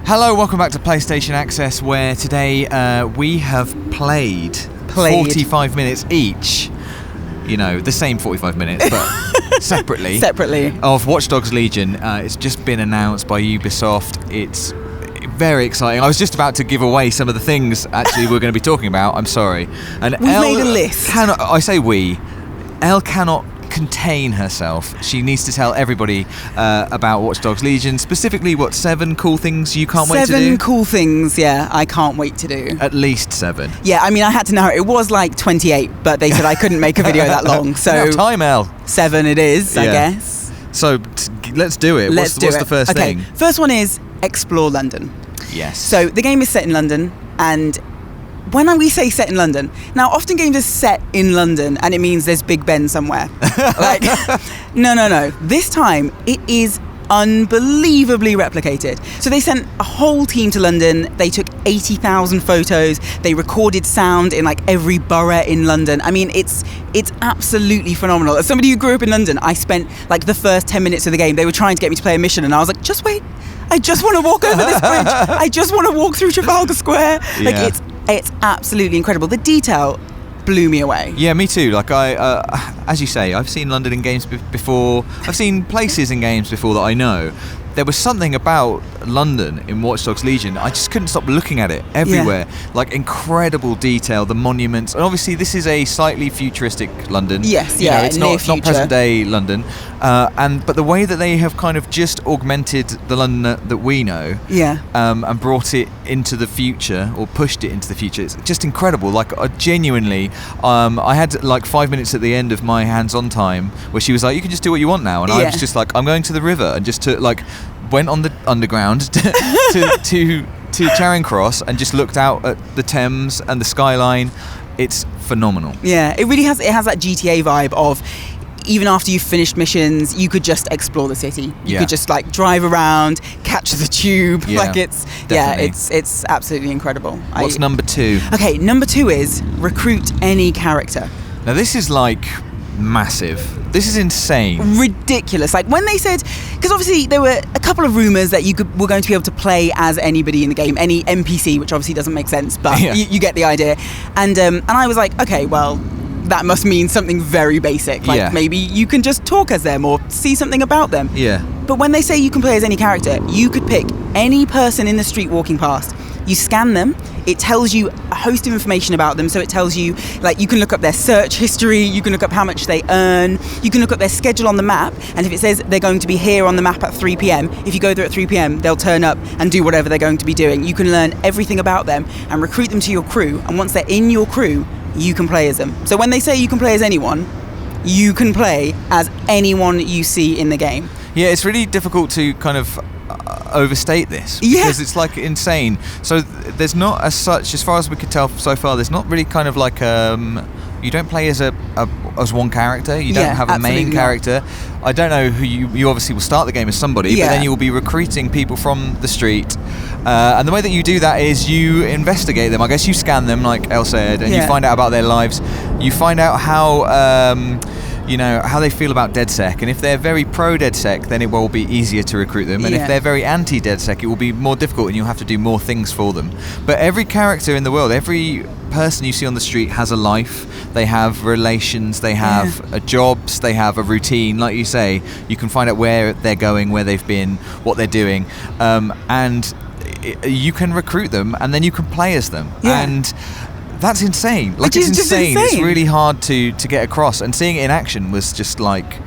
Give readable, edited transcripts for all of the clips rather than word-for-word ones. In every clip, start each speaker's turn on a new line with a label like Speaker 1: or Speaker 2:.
Speaker 1: Hello, welcome back to PlayStation Access, where today we have played 45 minutes each. You know, the same 45 minutes, but separately. Of Watch Dogs Legion. It's just been announced by Ubisoft. It's very exciting. I was just about to give away some of the things, actually, we're going to be talking about. I'm sorry. And
Speaker 2: We've made a list.
Speaker 1: Elle cannot contain herself. She needs to tell everybody about Watch Dogs Legion, specifically what 7 cool things you can't wait to do.
Speaker 2: 7 cool things, yeah, I can't wait to do.
Speaker 1: At least 7.
Speaker 2: Yeah, I mean, I had to narrow. It was like 28, but they said I couldn't make a video that long. So
Speaker 1: you have time, Elle.
Speaker 2: 7 it is, I guess.
Speaker 1: So let's do it. What's the first thing?
Speaker 2: First one is explore London.
Speaker 1: Yes.
Speaker 2: So the game is set in London, and when we say set in London, now often games are set in London and it means there's Big Ben somewhere. Like, no. This time it is unbelievably replicated. So they sent a whole team to London. They took 80,000 photos. They recorded sound in like every borough in London. I mean, it's absolutely phenomenal. As somebody who grew up in London, I spent like the first 10 minutes of the game, they were trying to get me to play a mission, and I was like, just wait. I just want to walk over this bridge. I just want to walk through Trafalgar Square. Like, it's absolutely incredible. The detail blew me away.
Speaker 1: Yeah, me too. Like as you say, I've seen London in games before. I've seen places in games before that I know. There was something about London in Watch Dogs Legion. I just couldn't stop looking at it everywhere. Yeah. Like incredible detail, the monuments, and obviously this is a slightly futuristic London.
Speaker 2: Yes,
Speaker 1: you know, it's
Speaker 2: near
Speaker 1: not present day London. But the way that they have kind of just augmented the London that we know, and brought it into the future, or pushed it into the future, it's just incredible. Like genuinely, I had like 5 minutes at the end of my hands-on time where she was like, "You can just do what you want now," and I was just like, "I'm going to the river," and just to like. Went on the underground to Charing Cross and just looked out at the Thames and the skyline. It's phenomenal.
Speaker 2: Yeah, it really has. It has that GTA vibe of even after you've finished missions, you could just explore the city. You could just like drive around, catch the tube.
Speaker 1: Yeah,
Speaker 2: like it's absolutely incredible.
Speaker 1: What's number 2?
Speaker 2: Okay, number 2 is recruit any character.
Speaker 1: Now this is like massive. This is insane.
Speaker 2: Ridiculous. Like when they said, because obviously there were a couple of rumours that were going to be able to play as anybody in the game, any NPC, which obviously doesn't make sense, but you get the idea. And I was like, okay, well, that must mean something very basic. Like maybe you can just talk as them or see something about them.
Speaker 1: Yeah.
Speaker 2: But when they say you can play as any character, you could pick any person in the street walking past. You scan them, it tells you a host of information about them. So it tells you, like, you can look up their search history, you can look up how much they earn, you can look up their schedule on the map, and if it says they're going to be here on the map at 3 p.m, if you go there at 3 p.m, they'll turn up and do whatever they're going to be doing. You can learn everything about them and recruit them to your crew, and once they're in your crew, you can play as them. So when they say you can play as anyone, you can play as anyone you see in the game.
Speaker 1: Yeah, it's really difficult to kind of overstate this because it's like insane. So there's not as such, as far as we could tell so far, there's not really kind of like you don't play as as one character. You don't have a main character. I don't know who you obviously will start the game as somebody, but then you will be recruiting people from the street. And the way that you do that is you investigate them. I guess you scan them, like Elle said, and you find out about their lives. You find out how how they feel about DedSec, and if they're very pro DedSec, then it will be easier to recruit them, and if they're very anti DedSec, it will be more difficult and you'll have to do more things for them. But every character in the world, every person you see on the street has a life, they have relations, they have jobs, they have a routine. Like you say, you can find out where they're going, where they've been, what they're doing, and you can recruit them and then you can play as them. And that's insane. Like, it's insane. It's really hard to get across, and seeing it in action was just like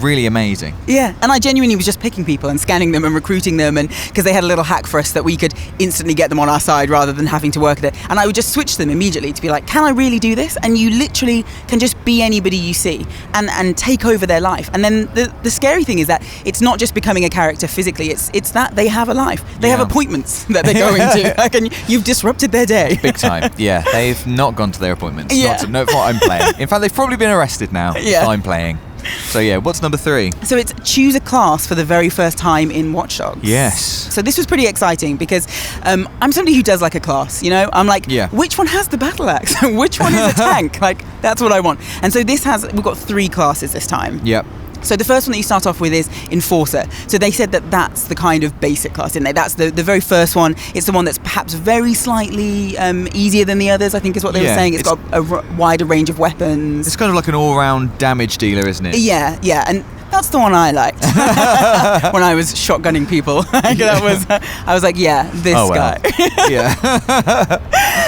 Speaker 1: really amazing.
Speaker 2: Yeah, and I genuinely was just picking people and scanning them and recruiting them, and because they had a little hack for us that we could instantly get them on our side rather than having to work at it. And I would just switch them immediately to be like, can I really do this? And you literally can just be anybody you see and take over their life. And then the scary thing is that it's not just becoming a character physically, it's that they have a life. They have appointments that they're going to. Like, and you've disrupted their day.
Speaker 1: Big time. Yeah, they've not gone to their appointments. Not for what I'm playing. In fact, they've probably been arrested now if I'm playing. So yeah, what's number 3? So
Speaker 2: it's choose a class for the very first time in Watch Dogs.
Speaker 1: Yes.
Speaker 2: So this was pretty exciting because I'm somebody who does like a class, you know? I'm like, which one has the battle axe? Which one is a tank? Like, that's what I want. And so we've got 3 classes this time.
Speaker 1: Yep.
Speaker 2: So the first one that you start off with is Enforcer. So they said that that's the kind of basic class, didn't they? That's the very first one. It's the one that's perhaps very slightly easier than the others, I think is what they were saying. It's got a wider range of weapons.
Speaker 1: It's kind of like an all-round damage dealer, isn't it?
Speaker 2: Yeah, and that's the one I liked when I was shotgunning people. I was like, yeah, this guy.
Speaker 1: Yeah.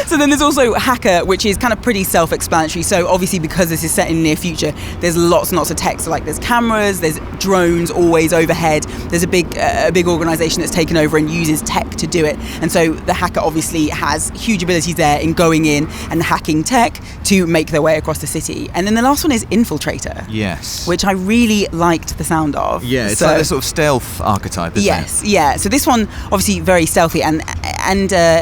Speaker 2: So then there's also Hacker, which is kind of pretty self-explanatory. So obviously, because this is set in near future, there's lots and lots of tech. So like there's cameras, there's drones always overhead. There's a big organization that's taken over and uses tech to do it. And so the Hacker obviously has huge abilities there in going in and hacking tech to make their way across the city. And then the last one is Infiltrator.
Speaker 1: Yes.
Speaker 2: Which I really liked the sound of.
Speaker 1: Yeah, it's like a sort of stealth archetype, isn't it?
Speaker 2: Yes, yeah. So this one, obviously very stealthy and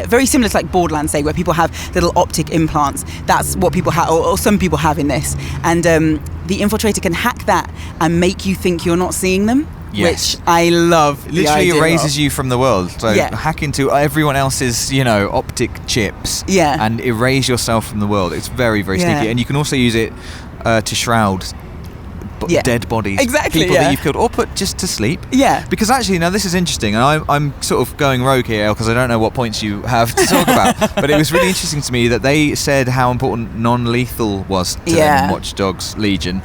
Speaker 2: very similar to like Borderlands, say, where people have little optic implants. That's what people have, or some people have in this. And the Infiltrator can hack that and make you think you're not seeing them.
Speaker 1: Yes.
Speaker 2: Which I love.
Speaker 1: It literally erases you from the world. So hack into everyone else's, optic chips and erase yourself from the world. It's very, very sneaky. And you can also use it to shroud dead bodies.
Speaker 2: Exactly.
Speaker 1: People that you've killed or put just to sleep.
Speaker 2: Yeah.
Speaker 1: Because actually, now this is interesting, and I'm sort of going rogue here because I don't know what points you have to talk about. But it was really interesting to me that they said how important non-lethal was to them in Watch Dogs Legion.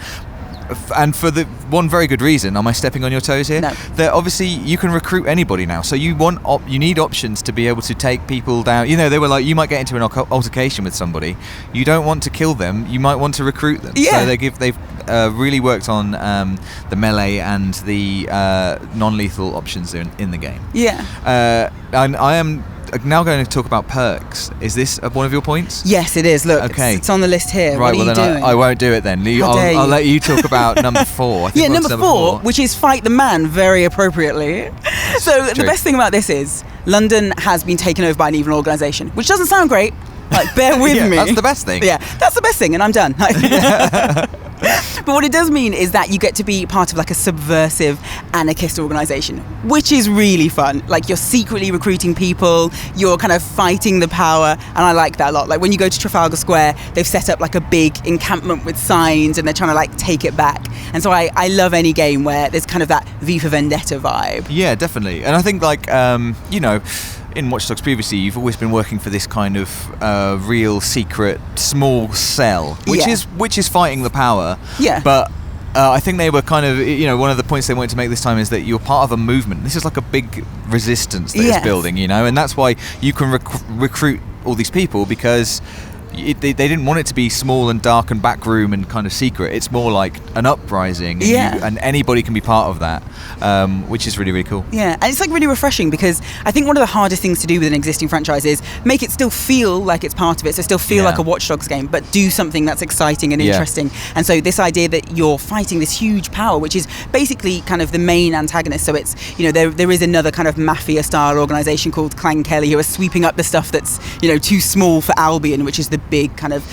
Speaker 1: And for the one very good reason. Am I stepping on your toes here?
Speaker 2: No.
Speaker 1: That obviously you can recruit anybody now, so you need options to be able to take people down. They were like, you might get into an altercation with somebody, you don't want to kill them, you might want to recruit them.
Speaker 2: Yeah.
Speaker 1: So they've really worked on the melee and the non-lethal options in the game.
Speaker 2: Yeah.
Speaker 1: And I am now going to talk about perks. Is this one of your points?
Speaker 2: Yes, it is. Look,
Speaker 1: okay.
Speaker 2: it's on the list here.
Speaker 1: Right,
Speaker 2: what are you doing?
Speaker 1: I won't do it then. I'll let you talk about number 4. I think
Speaker 2: number 4, which is Fight the Man, very appropriately. So the best thing about this is London has been taken over by an evil organisation, which doesn't sound great. Like, bear with me.
Speaker 1: That's the best thing.
Speaker 2: Yeah, that's the best thing, and I'm done. But what it does mean is that you get to be part of like a subversive anarchist organisation, which is really fun. Like, you're secretly recruiting people, you're kind of fighting the power, and I like that a lot. Like, when you go to Trafalgar Square, they've set up like a big encampment with signs and they're trying to like take it back. And so I love any game where there's kind of that V for Vendetta vibe.
Speaker 1: Yeah, definitely. And I think like, in Watch Dogs previously, you've always been working for this kind of real secret small cell, which is fighting the power.
Speaker 2: Yeah.
Speaker 1: But I think they were kind of, one of the points they wanted to make this time is that you're part of a movement. This is like a big resistance that is building, and that's why you can recruit all these people, because they didn't want it to be small and dark and backroom and kind of secret. It's more like an uprising, and anybody can be part of that, which is really, really cool.
Speaker 2: Yeah, and it's like really refreshing, because I think one of the hardest things to do with an existing franchise is make it still feel like it's part of it, so still feel like a Watch Dogs game, but do something that's exciting and interesting. And so this idea that you're fighting this huge power, which is basically kind of the main antagonist. So it's, there is another kind of mafia-style organisation called Clan Kelly who are sweeping up the stuff that's, too small for Albion, which is the big kind of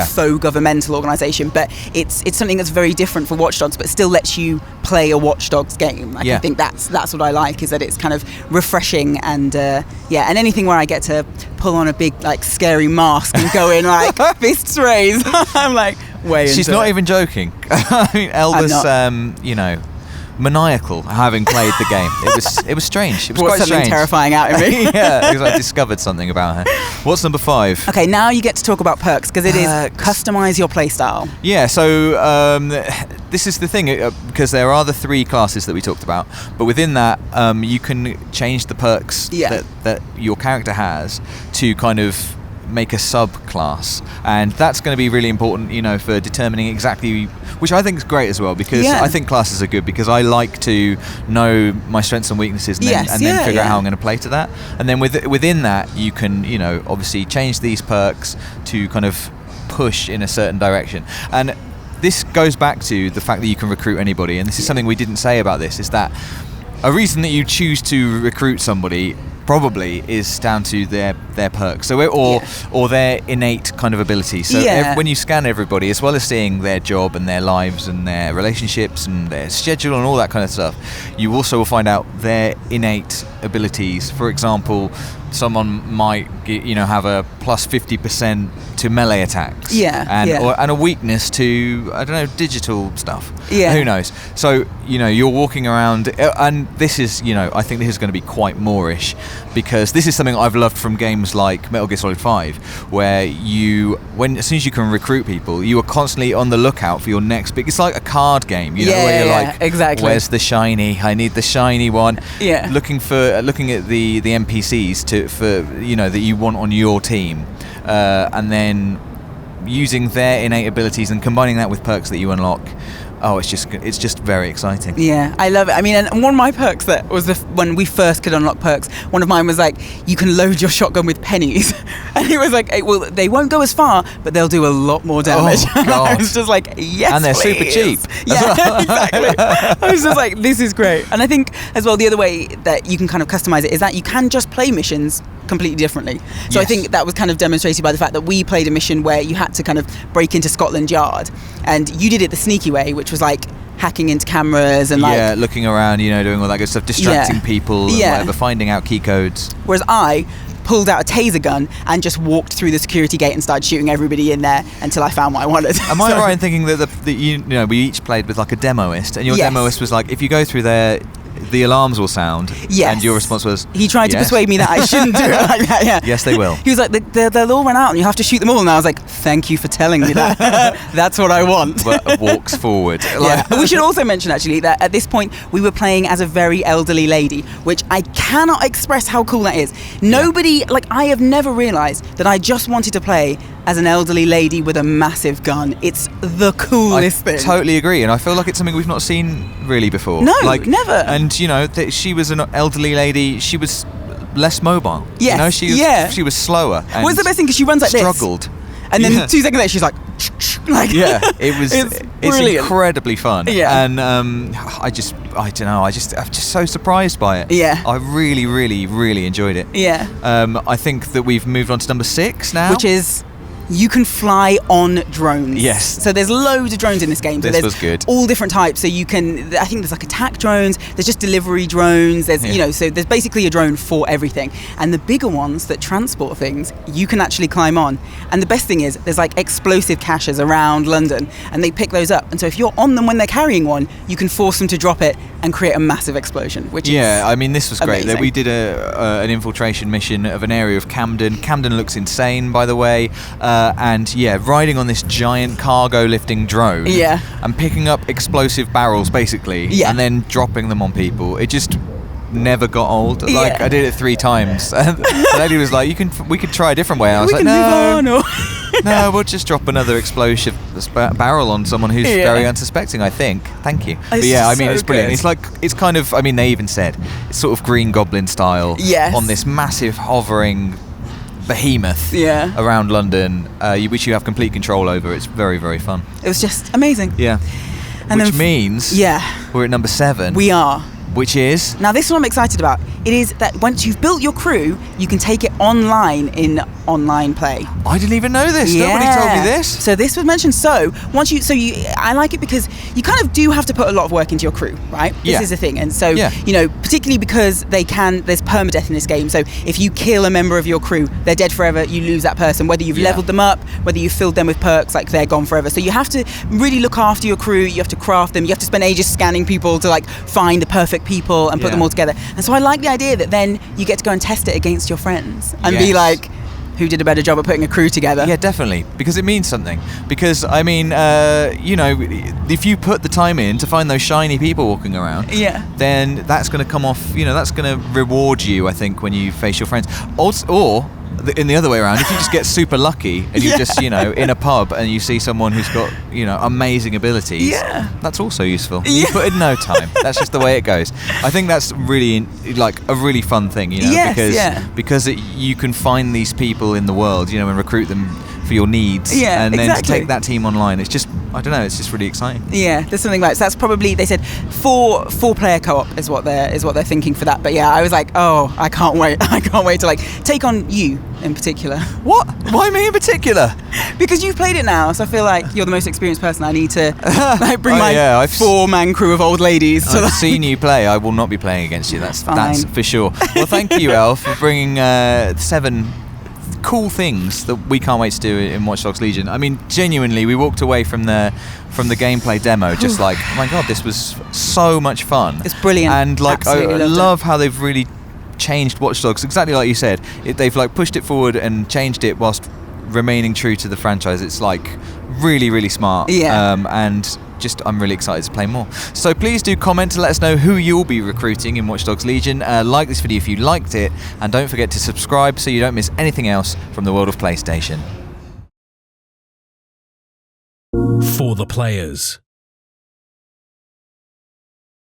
Speaker 2: faux governmental organisation. But it's something that's very different for Watch Dogs, but still lets you play a Watch Dogs game. I think that's what I like, is that it's kind of refreshing, and and anything where I get to pull on a big like scary mask and go in like fists raised, I'm like way into
Speaker 1: She's not even joking. I mean, Elle was maniacal having played the game. It was strange. It was quite
Speaker 2: something
Speaker 1: strange.
Speaker 2: terrifying out in me.
Speaker 1: Yeah, because I discovered something about her. What's number 5?
Speaker 2: Okay, now you get to talk about perks, because it is customize your playstyle.
Speaker 1: Yeah, so this is the thing, because there are the 3 classes that we talked about, but within that you can change the perks that your character has to kind of make a subclass, and that's going to be really important, for determining exactly, which I think is great as well, because I think classes are good, because I like to know my strengths and weaknesses, and then figure out how I'm going to play to that. And then within that, you can, obviously change these perks to kind of push in a certain direction. And this goes back to the fact that you can recruit anybody, and this is something we didn't say about this, is that a reason that you choose to recruit somebody probably is down to their perks, or their innate kind of ability. So when you scan everybody, as well as seeing their job and their lives and their relationships and their schedule and all that kind of stuff, you also will find out their innate abilities. For example, someone might have a plus 50% to melee attacks, and a weakness to, I don't know, digital stuff. Who knows? So you're walking around, and this is, I think this is going to be quite Moorish, because this is something I've loved from games like Metal Gear Solid 5, where as soon as you can recruit people, you are constantly on the lookout for your next big. It's like a card game, where you're like,
Speaker 2: exactly.
Speaker 1: Where's the shiny? I need the shiny one. Looking at the NPCs that you want on your team, and then using their innate abilities and combining that with perks that you unlock. Oh, it's just very exciting. Yeah,
Speaker 2: I love it. I mean, and one of my perks that was when we first could unlock perks, one of mine was like, you can load your shotgun with pennies. And it was like, well, they won't go as far, but they'll do a lot more damage.
Speaker 1: Oh, God.
Speaker 2: I was just like, yes,
Speaker 1: and they're
Speaker 2: please.
Speaker 1: super cheap.
Speaker 2: Yeah, exactly. I was just like, this is great. And I think as well, the other way that you can kind of customize it is that you can just play missions completely differently. So I think that was kind of demonstrated by the fact that we played a mission where you had to kind of break into Scotland Yard, and you did it the sneaky way, which was like hacking into cameras and
Speaker 1: looking around, doing all that good stuff, distracting people and whatever, finding out key codes.
Speaker 2: Whereas I pulled out a taser gun and just walked through the security gate and started shooting everybody in there until I found what I wanted.
Speaker 1: Am I right in thinking that we each played with like a demoist, and your demoist was like, if you go through there, the alarms will sound.
Speaker 2: Yes.
Speaker 1: And your response was,
Speaker 2: he tried to persuade me that I shouldn't do it like that. Yeah.
Speaker 1: Yes, they will.
Speaker 2: He was like, they'll all run out and you have to shoot them all. And I was like, thank you for telling me that. That's what I want.
Speaker 1: But walks forward.
Speaker 2: We should also mention actually that at this point we were playing as a very elderly lady, which I cannot express how cool that is. Nobody, I have never realised that I just wanted to play as an elderly lady with a massive gun. It's the coolest thing.
Speaker 1: I totally agree, and I feel like it's something we've not seen really before.
Speaker 2: No, never.
Speaker 1: And she was an elderly lady. She was less mobile.
Speaker 2: Yes.
Speaker 1: She was slower.
Speaker 2: What's the best thing? Because she runs like
Speaker 1: struggled.
Speaker 2: And then 2 seconds later, she's like,
Speaker 1: it's incredibly fun.
Speaker 2: Yeah.
Speaker 1: And I'm just so surprised by it.
Speaker 2: Yeah.
Speaker 1: I really, really, really enjoyed it.
Speaker 2: Yeah.
Speaker 1: I think that we've moved on to number 6 now,
Speaker 2: which is, you can fly on drones.
Speaker 1: Yes.
Speaker 2: So there's loads of drones in this game. So
Speaker 1: this was good.
Speaker 2: All different types. So you can, I think there's like attack drones, there's just delivery drones, there's, so there's basically a drone for everything. And the bigger ones that transport things, you can actually climb on. And the best thing is, there's like explosive caches around London, and they pick those up. And so if you're on them when they're carrying one, you can force them to drop it and create a massive explosion, which is
Speaker 1: I mean, this was great.
Speaker 2: amazing.
Speaker 1: We did an infiltration mission of an area of Camden. Camden looks insane, by the way. And riding on this giant cargo lifting drone and picking up explosive barrels basically and then dropping them on people. It just never got old. I did it 3 times. And the lady was like, we could try a different way. And I was like, no. No, we'll just drop another explosive barrel on someone who's very unsuspecting, I think. Thank you. But it's brilliant.
Speaker 2: Good.
Speaker 1: It's kind of, they even said, it's sort of Green Goblin style on this massive hovering behemoth around London, which you have complete control over. It's very, very fun.
Speaker 2: It was just amazing.
Speaker 1: Yeah. And which means we're at number 7.
Speaker 2: We are.
Speaker 1: Which is?
Speaker 2: Now, this is what I'm excited about. It is that once you've built your crew, you can take it online in online play.
Speaker 1: I didn't even know this. Nobody told me this.
Speaker 2: So this was mentioned. So I like it because you kind of do have to put a lot of work into your crew, right? This is the thing. And so, particularly because there's permadeath in this game. So if you kill a member of your crew, they're dead forever. You lose that person. Whether you've leveled them up, whether you've filled them with perks, they're gone forever. So you have to really look after your crew. You have to craft them. You have to spend ages scanning people to find the perfect people and put them all together. And so I like the idea that then you get to go and test it against your friends and be like, who did a better job of putting a crew together? Yeah,
Speaker 1: definitely, because it means something. Because if you put the time in to find those shiny people walking around, then that's going to come off. That's going to reward you, I think, when you face your friends. Or in the other way around, if you just get super lucky and you're just in a pub and you see someone who's got amazing abilities, that's also useful. You put in no time. That's just the way it goes. I think that's really a really fun thing, because you can find these people in the world, and recruit them for your needs, and then to take that team online, it's just I don't know, it's just really exciting.
Speaker 2: Yeah, there's something about it. So that's probably, they said, four-player co-op is what they're thinking for that. But yeah, I was like, oh, I can't wait. I can't wait to like take on you in particular.
Speaker 1: What? Why me in particular?
Speaker 2: Because you've played it now, so I feel like you're the most experienced person. I need to like, bring
Speaker 1: I've
Speaker 2: four-man crew of old ladies.
Speaker 1: I've seen you play. I will not be playing against you. That's for sure. Well, thank you, Elle, for bringing 7 cool things that we can't wait to do in Watch Dogs Legion. I mean, genuinely, we walked away from the gameplay demo just like, oh my god, this was so much fun.
Speaker 2: It's brilliant.
Speaker 1: And like, I love how they've really changed Watch Dogs, exactly like you said. They've like pushed it forward and changed it whilst remaining true to the franchise. It's like really, really smart.
Speaker 2: Yeah.
Speaker 1: And just, I'm really excited to play more. So please do comment to let us know who you'll be recruiting in Watch Dogs Legion. Like this video if you liked it, and don't forget to subscribe so you don't miss anything else from the world of PlayStation.
Speaker 3: For the players.